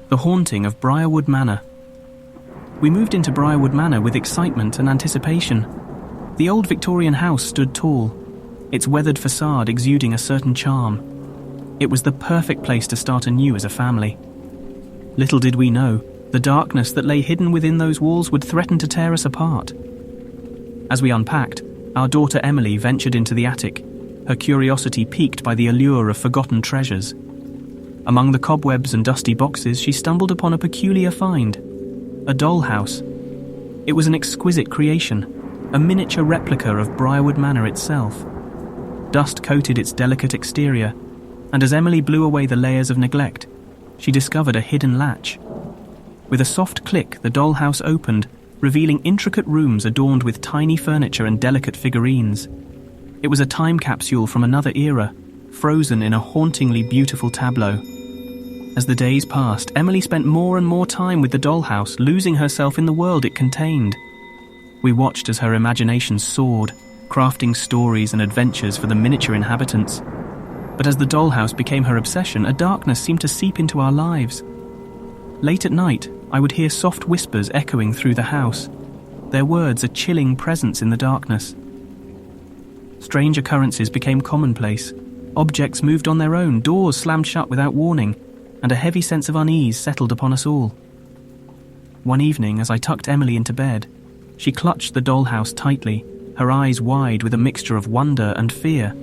The haunting of Briarwood Manor. We moved into Briarwood Manor with excitement and anticipation. The old Victorian house stood tall, its weathered facade exuding a certain charm. It was the perfect place to start anew as a family. Little did we know, the darkness that lay hidden within those walls would threaten to tear us apart. As we unpacked, our daughter Emily ventured into the attic, her curiosity piqued by the allure of forgotten treasures. Among the cobwebs and dusty boxes, she stumbled upon a peculiar find: a dollhouse. It was an exquisite creation, a miniature replica of Briarwood Manor itself. Dust coated its delicate exterior, and as Emily blew away the layers of neglect, she discovered a hidden latch. With a soft click, the dollhouse opened, revealing intricate rooms adorned with tiny furniture and delicate figurines. It was a time capsule from another era, frozen in a hauntingly beautiful tableau. As the days passed, Emily spent more and more time with the dollhouse, losing herself in the world it contained. We watched as her imagination soared, crafting stories and adventures for the miniature inhabitants. But as the dollhouse became her obsession, a darkness seemed to seep into our lives. Late at night, I would hear soft whispers echoing through the house, their words a chilling presence in the darkness. Strange occurrences became commonplace. Objects moved on their own, doors slammed shut without warning, and a heavy sense of unease settled upon us all. One evening, as I tucked Emily into bed, she clutched the dollhouse tightly, her eyes wide with a mixture of wonder and fear.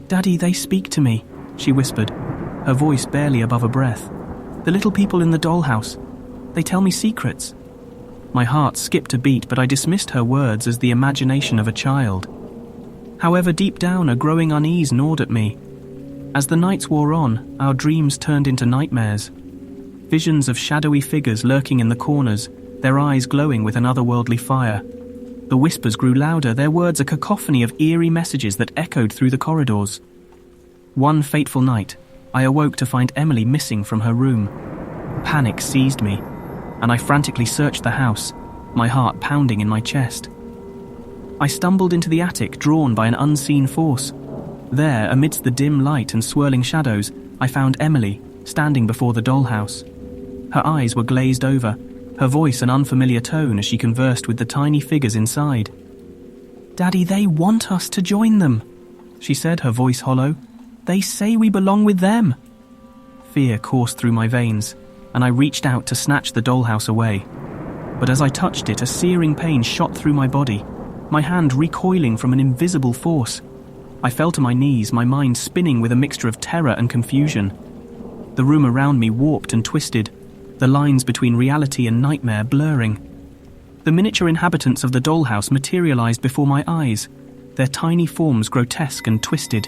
"Daddy, they speak to me," she whispered, her voice barely above a breath. "The little people in the dollhouse. They tell me secrets." My heart skipped a beat, but I dismissed her words as the imagination of a child. However, deep down, a growing unease gnawed at me. As the nights wore on, our dreams turned into nightmares. Visions of shadowy figures lurking in the corners, their eyes glowing with an otherworldly fire. The whispers grew louder, their words a cacophony of eerie messages that echoed through the corridors. One fateful night, I awoke to find Emily missing from her room. Panic seized me, and I frantically searched the house, my heart pounding in my chest. I stumbled into the attic, drawn by an unseen force. There, amidst the dim light and swirling shadows, I found Emily, standing before the dollhouse. Her eyes were glazed over, her voice an unfamiliar tone as she conversed with the tiny figures inside. "Daddy, they want us to join them," she said, her voice hollow. "They say we belong with them." Fear coursed through my veins, and I reached out to snatch the dollhouse away. But as I touched it, a searing pain shot through my body, my hand recoiling from an invisible force. I fell to my knees, my mind spinning with a mixture of terror and confusion. The room around me warped and twisted, the lines between reality and nightmare blurring. The miniature inhabitants of the dollhouse materialized before my eyes, their tiny forms grotesque and twisted,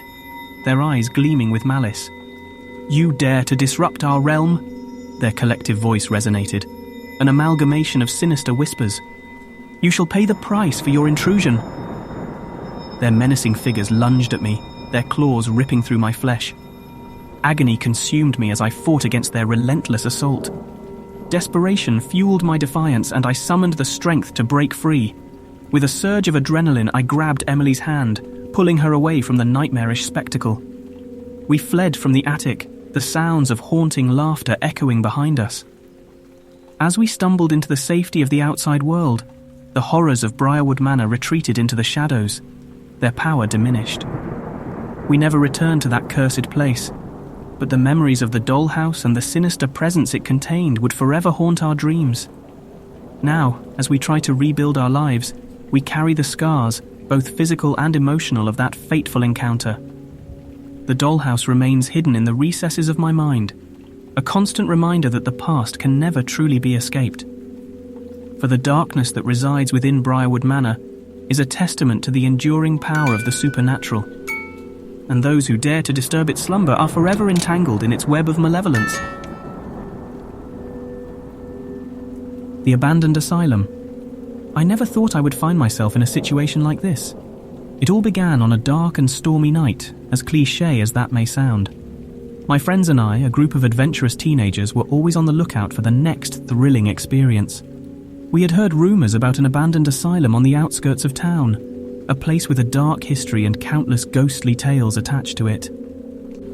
their eyes gleaming with malice. "You dare to disrupt our realm?" Their collective voice resonated, an amalgamation of sinister whispers. "You shall pay the price for your intrusion." Their menacing figures lunged at me, their claws ripping through my flesh. Agony consumed me as I fought against their relentless assault. Desperation fueled my defiance, and I summoned the strength to break free. With a surge of adrenaline, I grabbed Emily's hand, pulling her away from the nightmarish spectacle. We fled from the attic, the sounds of haunting laughter echoing behind us. As we stumbled into the safety of the outside world, the horrors of Briarwood Manor retreated into the shadows, their power diminished. We never returned to that cursed place, but the memories of the dollhouse and the sinister presence it contained would forever haunt our dreams. Now, as we try to rebuild our lives, we carry the scars, both physical and emotional, of that fateful encounter. The dollhouse remains hidden in the recesses of my mind, a constant reminder that the past can never truly be escaped. For the darkness that resides within Briarwood Manor is a testament to the enduring power of the supernatural, and those who dare to disturb its slumber are forever entangled in its web of malevolence. The abandoned asylum. I never thought I would find myself in a situation like this. It all began on a dark and stormy night, as cliché as that may sound. My friends and I, a group of adventurous teenagers, were always on the lookout for the next thrilling experience. We had heard rumors about an abandoned asylum on the outskirts of town, a place with a dark history and countless ghostly tales attached to it.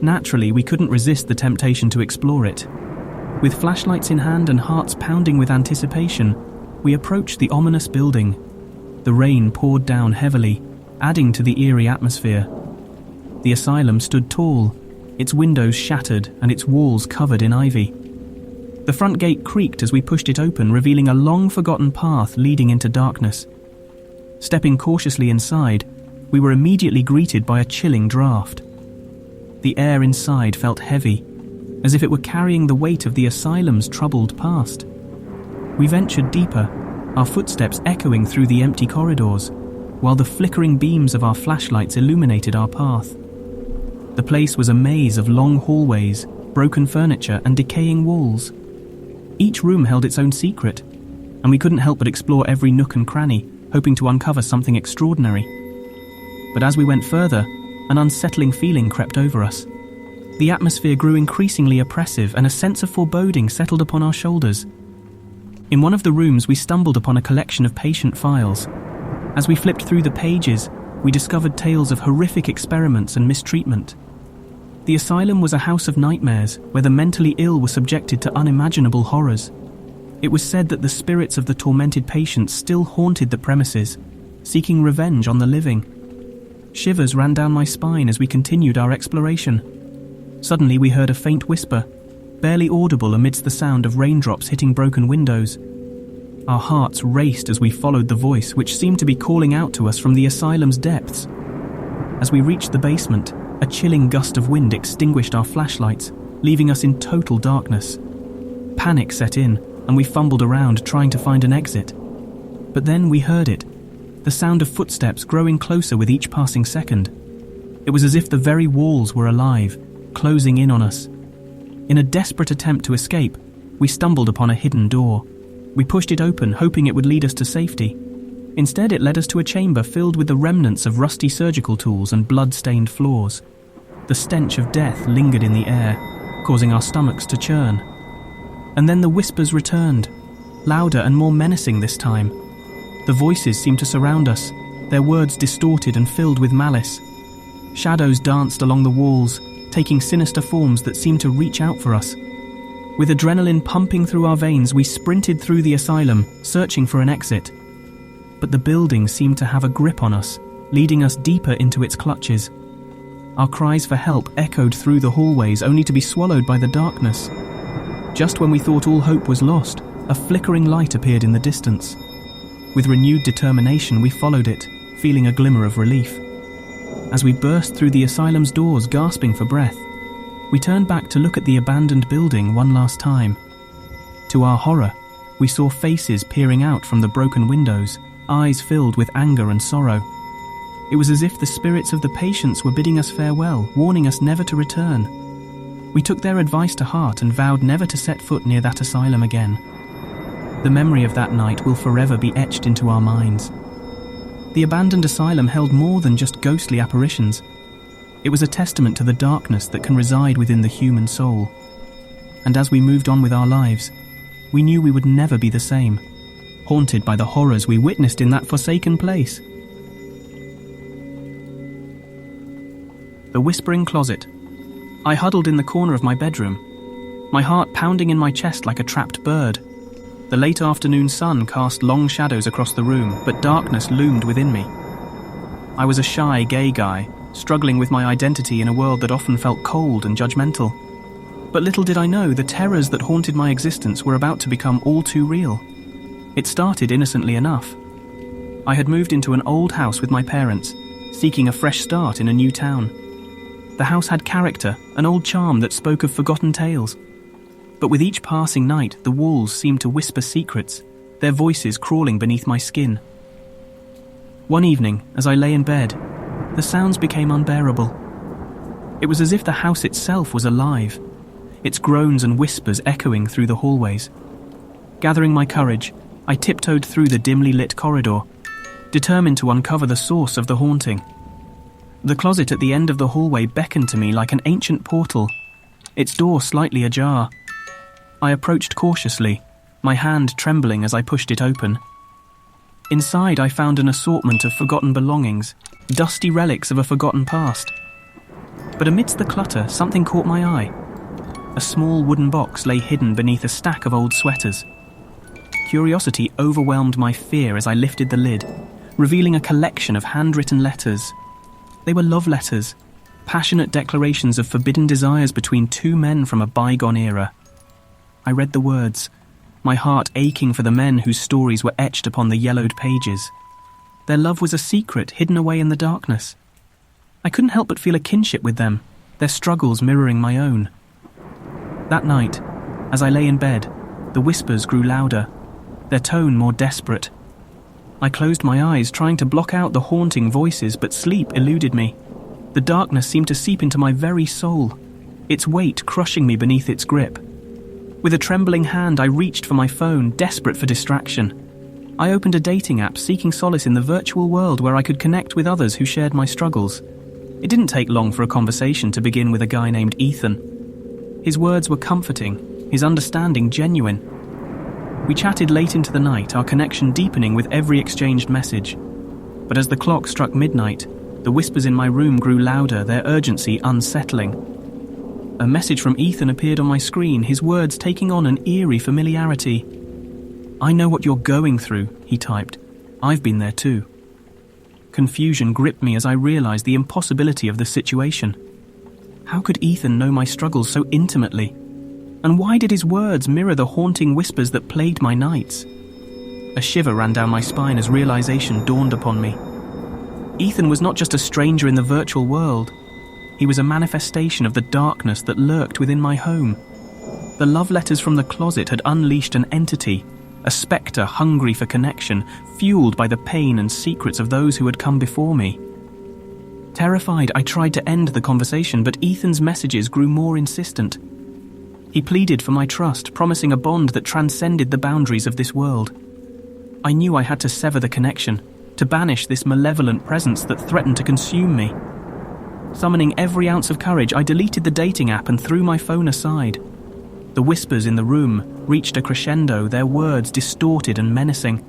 Naturally, we couldn't resist the temptation to explore it. With flashlights in hand and hearts pounding with anticipation, we approached the ominous building. The rain poured down heavily, adding to the eerie atmosphere. The asylum stood tall, its windows shattered and its walls covered in ivy. The front gate creaked as we pushed it open, revealing a long-forgotten path leading into darkness. Stepping cautiously inside, we were immediately greeted by a chilling draft. The air inside felt heavy, as if it were carrying the weight of the asylum's troubled past. We ventured deeper, our footsteps echoing through the empty corridors, while the flickering beams of our flashlights illuminated our path. The place was a maze of long hallways, broken furniture, and decaying walls. Each room held its own secret, and we couldn't help but explore every nook and cranny, hoping to uncover something extraordinary. But as we went further, an unsettling feeling crept over us. The atmosphere grew increasingly oppressive, and a sense of foreboding settled upon our shoulders. In one of the rooms, we stumbled upon a collection of patient files. As we flipped through the pages, we discovered tales of horrific experiments and mistreatment. The asylum was a house of nightmares, where the mentally ill were subjected to unimaginable horrors. It was said that the spirits of the tormented patients still haunted the premises, seeking revenge on the living. Shivers ran down my spine as we continued our exploration. Suddenly we heard a faint whisper, barely audible amidst the sound of raindrops hitting broken windows. Our hearts raced as we followed the voice, which seemed to be calling out to us from the asylum's depths. As we reached the basement, a chilling gust of wind extinguished our flashlights, leaving us in total darkness. Panic set in, and we fumbled around trying to find an exit. But then we heard it, the sound of footsteps growing closer with each passing second. It was as if the very walls were alive, closing in on us. In a desperate attempt to escape, we stumbled upon a hidden door. We pushed it open, hoping it would lead us to safety. Instead, it led us to a chamber filled with the remnants of rusty surgical tools and blood-stained floors. The stench of death lingered in the air, causing our stomachs to churn. And then the whispers returned, louder and more menacing this time. The voices seemed to surround us, their words distorted and filled with malice. Shadows danced along the walls, taking sinister forms that seemed to reach out for us. With adrenaline pumping through our veins, we sprinted through the asylum, searching for an exit. But the building seemed to have a grip on us, leading us deeper into its clutches. Our cries for help echoed through the hallways, only to be swallowed by the darkness. Just when we thought all hope was lost, a flickering light appeared in the distance. With renewed determination, we followed it, feeling a glimmer of relief. As we burst through the asylum's doors, gasping for breath, we turned back to look at the abandoned building one last time. To our horror, we saw faces peering out from the broken windows, eyes filled with anger and sorrow. It was as if the spirits of the patients were bidding us farewell, warning us never to return. We took their advice to heart and vowed never to set foot near that asylum again. The memory of that night will forever be etched into our minds. The abandoned asylum held more than just ghostly apparitions. It was a testament to the darkness that can reside within the human soul. And as we moved on with our lives, we knew we would never be the same, haunted by the horrors we witnessed in that forsaken place. The Whispering Closet. I huddled in the corner of my bedroom, my heart pounding in my chest like a trapped bird. The late afternoon sun cast long shadows across the room, but darkness loomed within me. I was a shy, gay guy, struggling with my identity in a world that often felt cold and judgmental. But little did I know, the terrors that haunted my existence were about to become all too real. It started innocently enough. I had moved into an old house with my parents, seeking a fresh start in a new town. The house had character, an old charm that spoke of forgotten tales. But with each passing night, the walls seemed to whisper secrets, their voices crawling beneath my skin. One evening, as I lay in bed, the sounds became unbearable. It was as if the house itself was alive, its groans and whispers echoing through the hallways. Gathering my courage, I tiptoed through the dimly lit corridor, determined to uncover the source of the haunting. The closet at the end of the hallway beckoned to me like an ancient portal, its door slightly ajar. I approached cautiously, my hand trembling as I pushed it open. Inside, I found an assortment of forgotten belongings, dusty relics of a forgotten past. But amidst the clutter, something caught my eye. a small wooden box lay hidden beneath a stack of old sweaters. Curiosity overwhelmed my fear as I lifted the lid, revealing a collection of handwritten letters. They were love letters, passionate declarations of forbidden desires between two men from a bygone era. I read the words, my heart aching for the men whose stories were etched upon the yellowed pages. Their love was a secret hidden away in the darkness. I couldn't help but feel a kinship with them, their struggles mirroring my own. That night, as I lay in bed, the whispers grew louder, their tone more desperate. I closed my eyes, trying to block out the haunting voices, but sleep eluded me. The darkness seemed to seep into my very soul, its weight crushing me beneath its grip. With a trembling hand, I reached for my phone, desperate for distraction. I opened a dating app, seeking solace in the virtual world where I could connect with others who shared my struggles. It didn't take long for a conversation to begin with a guy named Ethan. His words were comforting, his understanding genuine. We chatted late into the night, our connection deepening with every exchanged message. But as the clock struck midnight, the whispers in my room grew louder, their urgency unsettling. A message from Ethan appeared on my screen, his words taking on an eerie familiarity. "I know what you're going through," he typed. "I've been there too." Confusion gripped me as I realized the impossibility of the situation. How could Ethan know my struggles so intimately? And why did his words mirror the haunting whispers that plagued my nights? A shiver ran down my spine as realization dawned upon me. Ethan was not just a stranger in the virtual world. He was a manifestation of the darkness that lurked within my home. The love letters from the closet had unleashed an entity, a spectre hungry for connection, fueled by the pain and secrets of those who had come before me. Terrified, I tried to end the conversation, but Ethan's messages grew more insistent. He pleaded for my trust, promising a bond that transcended the boundaries of this world. I knew I had to sever the connection, to banish this malevolent presence that threatened to consume me. Summoning every ounce of courage, I deleted the dating app and threw my phone aside. The whispers in the room reached a crescendo, their words distorted and menacing.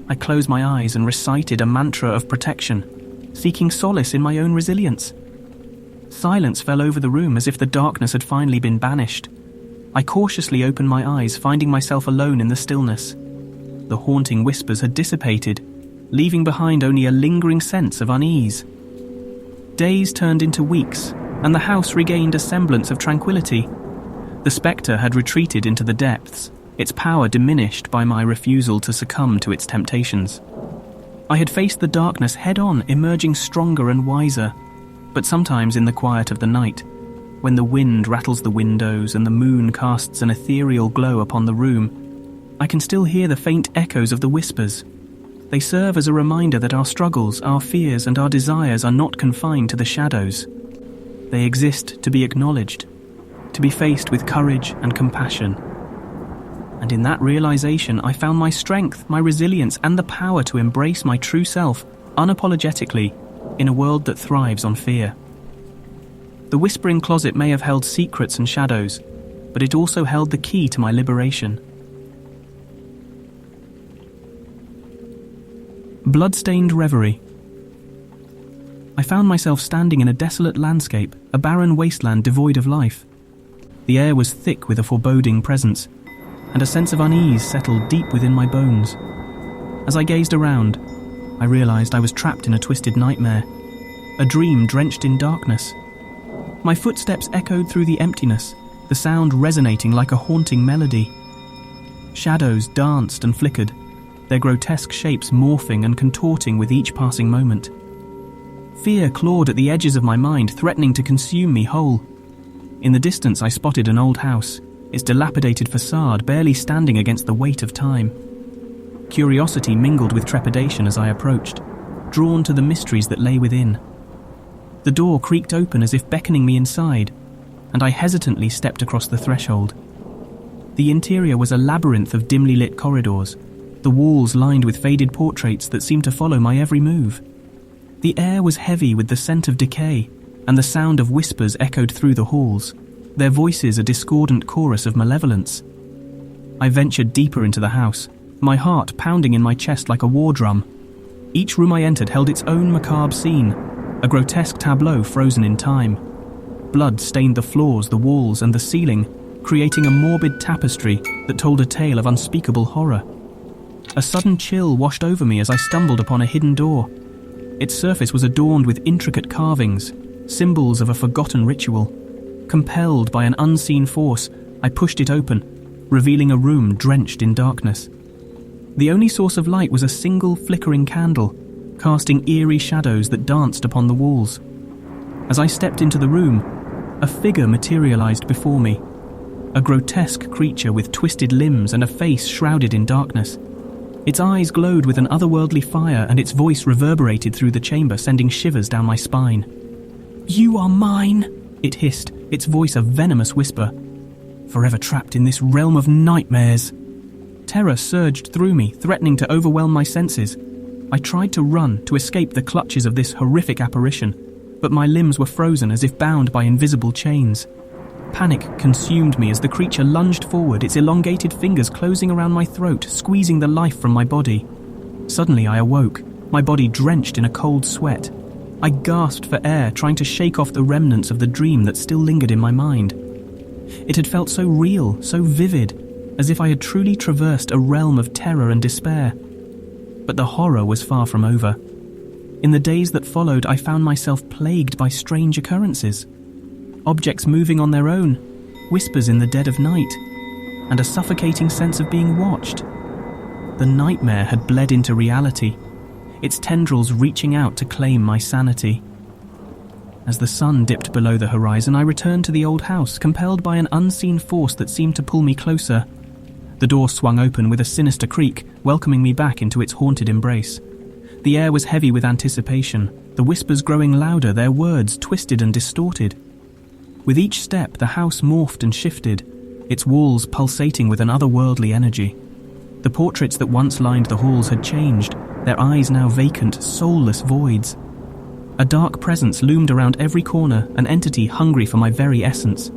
I closed my eyes and recited a mantra of protection, seeking solace in my own resilience. Silence fell over the room as if the darkness had finally been banished. I cautiously opened my eyes, finding myself alone in the stillness. The haunting whispers had dissipated, leaving behind only a lingering sense of unease. Days turned into weeks, and the house regained a semblance of tranquility. The spectre had retreated into the depths, its power diminished by my refusal to succumb to its temptations. I had faced the darkness head-on, emerging stronger and wiser. But sometimes in the quiet of the night, when the wind rattles the windows and the moon casts an ethereal glow upon the room, I can still hear the faint echoes of the whispers. They serve as a reminder that our struggles, our fears, and our desires are not confined to the shadows. They exist to be acknowledged, to be faced with courage and compassion. And in that realization, I found my strength, my resilience, and the power to embrace my true self, unapologetically, in a world that thrives on fear. The whispering closet may have held secrets and shadows, but it also held the key to my liberation. Blood-stained reverie. I found myself standing in a desolate landscape, a barren wasteland devoid of life. The air was thick with a foreboding presence, and a sense of unease settled deep within my bones. As I gazed around, I realized I was trapped in a twisted nightmare, a dream drenched in darkness. My footsteps echoed through the emptiness, the sound resonating like a haunting melody. Shadows danced and flickered, their grotesque shapes morphing and contorting with each passing moment. Fear clawed at the edges of my mind, threatening to consume me whole. In the distance I spotted an old house, its dilapidated facade barely standing against the weight of time. Curiosity mingled with trepidation as I approached, drawn to the mysteries that lay within. The door creaked open as if beckoning me inside, and I hesitantly stepped across the threshold. The interior was a labyrinth of dimly lit corridors, the walls lined with faded portraits that seemed to follow my every move. The air was heavy with the scent of decay, and the sound of whispers echoed through the halls, their voices a discordant chorus of malevolence. I ventured deeper into the house, my heart pounding in my chest like a war drum. Each room I entered held its own macabre scene, a grotesque tableau frozen in time. Blood stained the floors, the walls, and the ceiling, creating a morbid tapestry that told a tale of unspeakable horror. A sudden chill washed over me as I stumbled upon a hidden door. Its surface was adorned with intricate carvings, symbols of a forgotten ritual. Compelled by an unseen force, I pushed it open, revealing a room drenched in darkness. The only source of light was a single flickering candle, casting eerie shadows that danced upon the walls. As I stepped into the room, a figure materialized before me, a grotesque creature with twisted limbs and a face shrouded in darkness. Its eyes glowed with an otherworldly fire, and its voice reverberated through the chamber, sending shivers down my spine. "You are mine," it hissed, its voice a venomous whisper. "Forever trapped in this realm of nightmares." Terror surged through me, threatening to overwhelm my senses. I tried to run, to escape the clutches of this horrific apparition, but my limbs were frozen as if bound by invisible chains. Panic consumed me as the creature lunged forward, its elongated fingers closing around my throat, squeezing the life from my body. Suddenly I awoke, my body drenched in a cold sweat. I gasped for air, trying to shake off the remnants of the dream that still lingered in my mind. It had felt so real, so vivid, as if I had truly traversed a realm of terror and despair. But the horror was far from over. In the days that followed, I found myself plagued by strange occurrences. Objects moving on their own, whispers in the dead of night, and a suffocating sense of being watched. The nightmare had bled into reality, its tendrils reaching out to claim my sanity. As the sun dipped below the horizon, I returned to the old house, compelled by an unseen force that seemed to pull me closer. The door swung open with a sinister creak, welcoming me back into its haunted embrace. The air was heavy with anticipation, the whispers growing louder, their words twisted and distorted. With each step, the house morphed and shifted, its walls pulsating with an otherworldly energy. The portraits that once lined the halls had changed, their eyes now vacant, soulless voids. A dark presence loomed around every corner, an entity hungry for my very essence.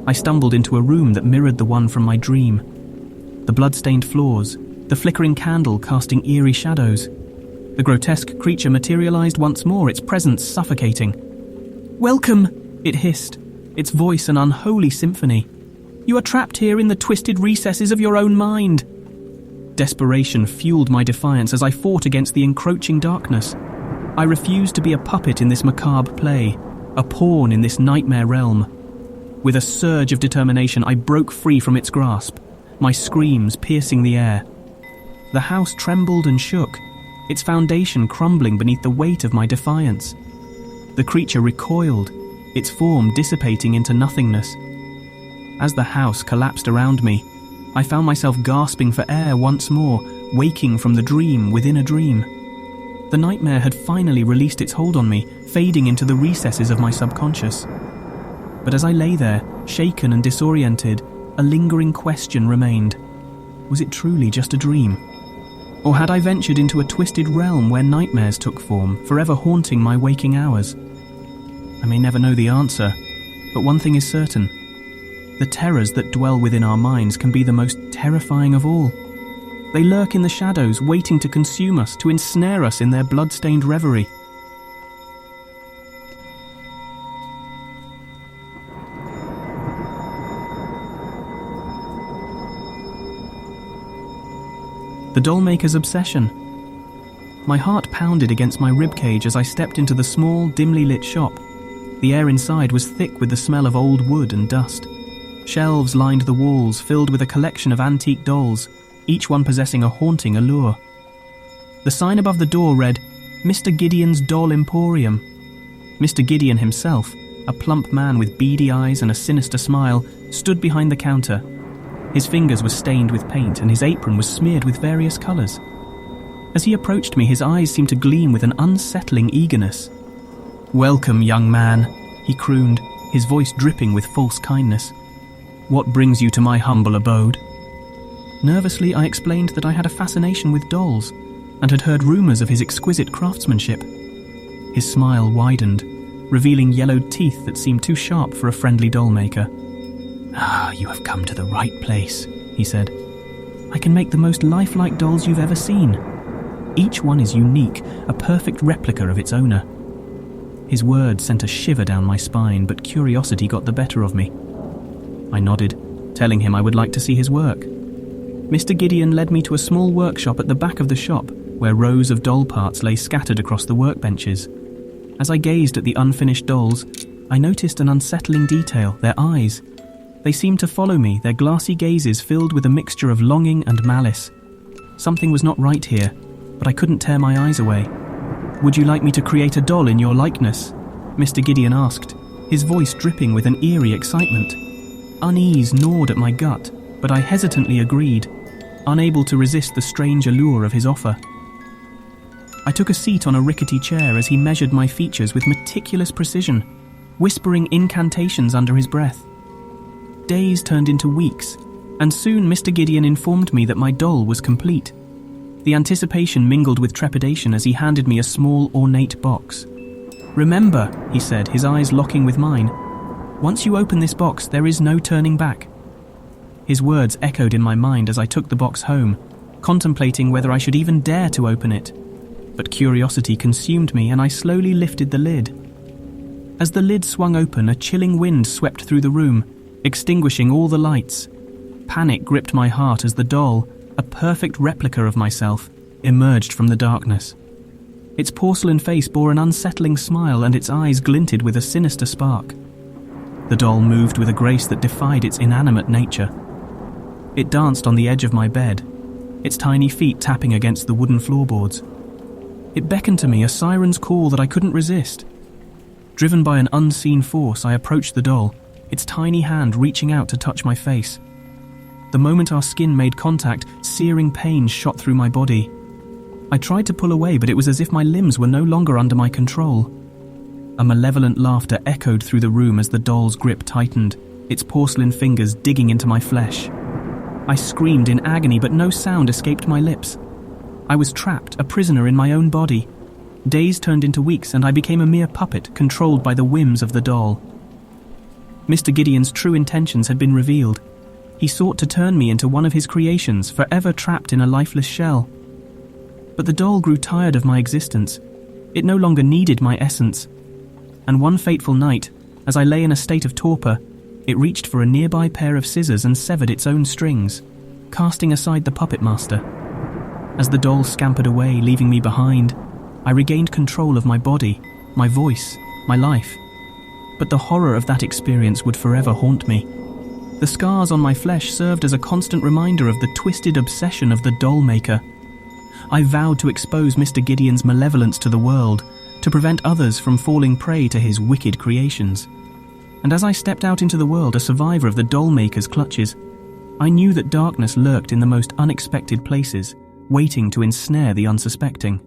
I stumbled into a room that mirrored the one from my dream. The blood-stained floors, the flickering candle casting eerie shadows. The grotesque creature materialized once more, its presence suffocating. "Welcome," it hissed, its voice an unholy symphony. "You are trapped here in the twisted recesses of your own mind." Desperation fueled my defiance as I fought against the encroaching darkness. I refused to be a puppet in this macabre play, a pawn in this nightmare realm. With a surge of determination, I broke free from its grasp, my screams piercing the air. The house trembled and shook, its foundation crumbling beneath the weight of my defiance. The creature recoiled, its form dissipating into nothingness. As the house collapsed around me, I found myself gasping for air once more, waking from the dream within a dream. The nightmare had finally released its hold on me, fading into the recesses of my subconscious. But as I lay there, shaken and disoriented, a lingering question remained. Was it truly just a dream? Or had I ventured into a twisted realm where nightmares took form, forever haunting my waking hours? I may never know the answer, but one thing is certain. The terrors that dwell within our minds can be the most terrifying of all. They lurk in the shadows, waiting to consume us, to ensnare us in their blood-stained reverie. The dollmaker's obsession. My heart pounded against my ribcage as I stepped into the small, dimly lit shop. The air inside was thick with the smell of old wood and dust. Shelves lined the walls, filled with a collection of antique dolls, each one possessing a haunting allure. The sign above the door read, "Mr. Gideon's Doll Emporium." Mr. Gideon himself, a plump man with beady eyes and a sinister smile, stood behind the counter. His fingers were stained with paint and his apron was smeared with various colours. As he approached me, his eyes seemed to gleam with an unsettling eagerness. "Welcome, young man," he crooned, his voice dripping with false kindness. "What brings you to my humble abode?" Nervously, I explained that I had a fascination with dolls and had heard rumours of his exquisite craftsmanship. His smile widened, revealing yellowed teeth that seemed too sharp for a friendly dollmaker. "Ah, you have come to the right place," he said. "I can make the most lifelike dolls you've ever seen. Each one is unique, a perfect replica of its owner." His words sent a shiver down my spine, but curiosity got the better of me. I nodded, telling him I would like to see his work. Mr. Gideon led me to a small workshop at the back of the shop, where rows of doll parts lay scattered across the workbenches. As I gazed at the unfinished dolls, I noticed an unsettling detail: their eyes. They seemed to follow me, their glassy gazes filled with a mixture of longing and malice. Something was not right here, but I couldn't tear my eyes away. "Would you like me to create a doll in your likeness?" Mr. Gideon asked, his voice dripping with an eerie excitement. Unease gnawed at my gut, but I hesitantly agreed, unable to resist the strange allure of his offer. I took a seat on a rickety chair as he measured my features with meticulous precision, whispering incantations under his breath. Days turned into weeks, and soon Mr. Gideon informed me that my doll was complete. The anticipation mingled with trepidation as he handed me a small, ornate box. "Remember," he said, his eyes locking with mine, "once you open this box, there is no turning back." His words echoed in my mind as I took the box home, contemplating whether I should even dare to open it. But curiosity consumed me, and I slowly lifted the lid. As the lid swung open, a chilling wind swept through the room, extinguishing all the lights. Panic gripped my heart as the doll, a perfect replica of myself, emerged from the darkness. Its porcelain face bore an unsettling smile, and its eyes glinted with a sinister spark. The doll moved with a grace that defied its inanimate nature. It danced on the edge of my bed, its tiny feet tapping against the wooden floorboards. It beckoned to me, a siren's call that I couldn't resist. Driven by an unseen force, I approached the doll, its tiny hand reaching out to touch my face. The moment our skin made contact, searing pain shot through my body. I tried to pull away, but it was as if my limbs were no longer under my control. A malevolent laughter echoed through the room as the doll's grip tightened, its porcelain fingers digging into my flesh. I screamed in agony, but no sound escaped my lips. I was trapped, a prisoner in my own body. Days turned into weeks, and I became a mere puppet, controlled by the whims of the doll. Mr. Gideon's true intentions had been revealed. He sought to turn me into one of his creations, forever trapped in a lifeless shell. But the doll grew tired of my existence. It no longer needed my essence. And one fateful night, as I lay in a state of torpor, it reached for a nearby pair of scissors and severed its own strings, casting aside the puppet master. As the doll scampered away, leaving me behind, I regained control of my body, my voice, my life. But the horror of that experience would forever haunt me. The scars on my flesh served as a constant reminder of the twisted obsession of the doll maker. I vowed to expose Mr. Gideon's malevolence to the world, to prevent others from falling prey to his wicked creations. And as I stepped out into the world, a survivor of the doll maker's clutches, I knew that darkness lurked in the most unexpected places, waiting to ensnare the unsuspecting.